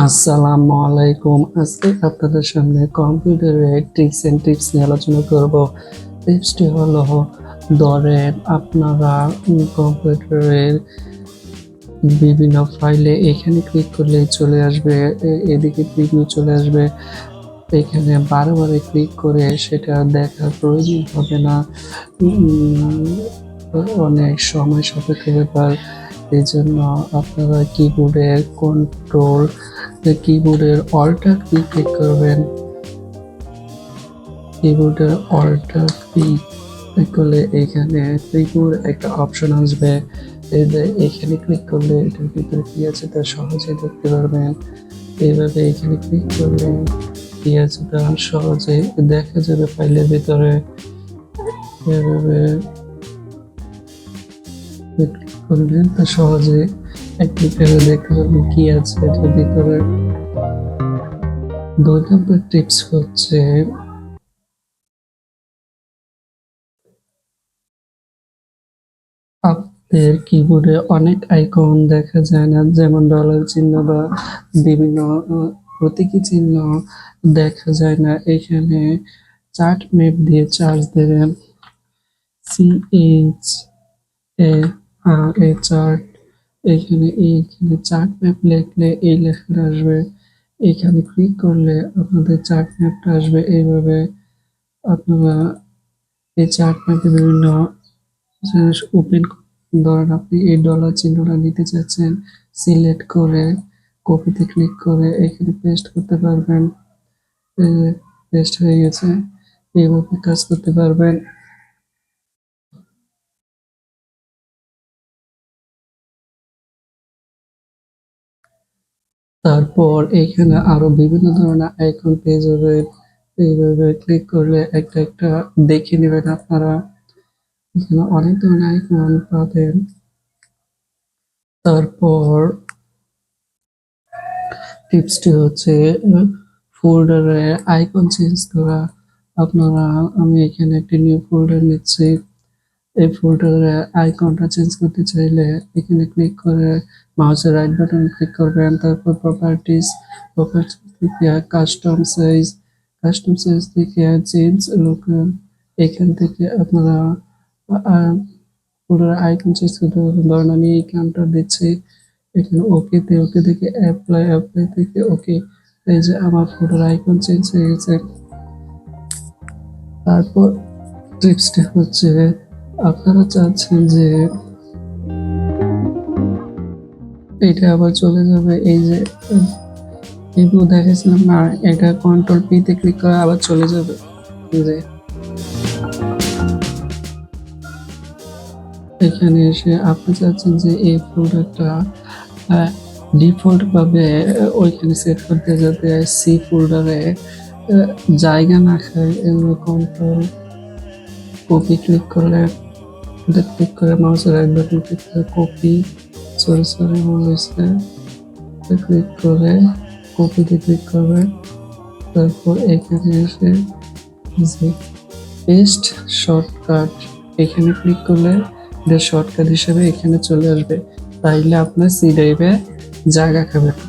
আসসালামু আলাইকুম। আজকে আপনাদের সামনে কম্পিউটারের ট্রিক্স এন্ড টিপস নিয়ে আলোচনা করব। টিপসটি হলো, ধরেন আপনারা কম্পিউটারের বিভিন্ন ফাইলে এখানে ক্লিক করলে চলে আসবে, এদিকে প্রিভিউ চলে আসবে। এখানে বারে ক্লিক করে সেটা দেখার প্রয়োজন হবে না। অনেক সময় সাপেক্ষ ব্যাপার। এই জন্য আপনারা কিবোর্ডের অল্টার কি ক্লিক করবেন। কিবোর্ডের অল্টার কি ক্লিক করলে এখানে প্রিভিউর একটা অপশন আসবে। এখানে ক্লিক করলে এটার ভিতরে কি আছে তা সহজে দেখতে পারবেন। এইভাবে এখানে ক্লিক করলে কি আছে তা সহজে দেখা যাবে ফাইলের ভিতরে। এভাবে ক্লিক করলে তা সহজে একটি ফেলে দেখতে পারবেন কি আছে এটার ভিতরে। 2 নম্বর টিপস হচ্ছে, আপনাদের কিবোর্ডে অনেক আইকন দেখা যায় না, যেমন ডলার চিহ্ন বা বিভিন্ন প্রতীকী চিহ্ন দেখা যায় না। এখানে চার্ট ম্যাপ দিয়ে চার্জ দেবেন, চার্ট। এইখানে চার্ট ম্যাপ লিখলে এই লেখাটা আসবে। এখানে ক্লিক করলে আপনাদের চার্ট ম্যাপটা আসবে। এইভাবে আপনারা এই চার্ট ম্যাপে বিভিন্ন জিনিস ওপেন, ধরেন আপনি এই ডলার চিহ্নটা নিতে চাচ্ছেন, সিলেক্ট করে কপিতে ক্লিক করে এখানে পেস্ট করতে পারবেন। পেস্ট হয়ে গেছে, এইভাবে কাজ করতে পারবেন। তারপর এখানে আরো বিভিন্ন ধরনের আইকন পেয়ে যাবেন। এইভাবে ক্লিক করলে একটা দেখে নেবেন আপনারা। এখানে অনেক ধরনের আইকন পাবেন। তারপর টিপসটি হচ্ছে ফোল্ডারে আইকন চেঞ্জ করা। আমি এখানে একটি নিউ ফোল্ডার নিচ্ছি। এই ফোল্ডারে আইকনটা চেঞ্জ করতে চাইলে এখানে ক্লিক করে মাউসের রাইট বাটন ক্লিক করবেন। তারপর প্রপার্টিস থেকে কাস্টম সাইজ থেকে চেঞ্জ লুক, এখান থেকে আপনারা ফোল্ডারের আইকন চেঞ্জ করতে পারবেন। ধরেন আমি এই কাউন্টার দিচ্ছি, এখানে ওকে থেকে অ্যাপ্লাই থেকে ওকে। এই যে আমার ফোল্ডার আইকন চেঞ্জ হয়ে গেছে। তারপর টিপসটি হচ্ছে, আপনারা চাচ্ছেন যে এটা আবার চলে যাবে, এই যে এইগুলো দেখেছিলাম না, এটা কন্ট্রোল পি তে ক্লিক করে আবার চলে যাবে। যে এখানে এসে আপনি চাচ্ছেন যে এই ফোল্ডারটা ডিফল্ট ভাবে ওইখানে সেট করতে, যাতে সি ফোল্ডারে জায়গা না খায়। এগুলো কন্ট্রোল কপি ক্লিক করলে, ক্লিক করে মাউসের রাইট বাটন ক্লিক করে কপি, ক্লিক করে কপিতে ক্লিক করবে। তারপর এখানে এসে যে পেস্ট শর্টকাট, এখানে ক্লিক করলে এটা শর্টকাট হিসেবে এখানে চলে আসবে। তাইলে আপনার সি ড্রাইভে জায়গা খাবে না।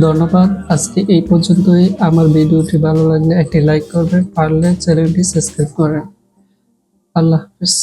ধন্যবাদ। আজকে এই পর্যন্তই। আমার ভিডিওটি ভালো লাগলে একটি লাইক করবেন, পারলে চ্যানেলটি সাবস্ক্রাইব করেন। আল্লাহ হাফেজ।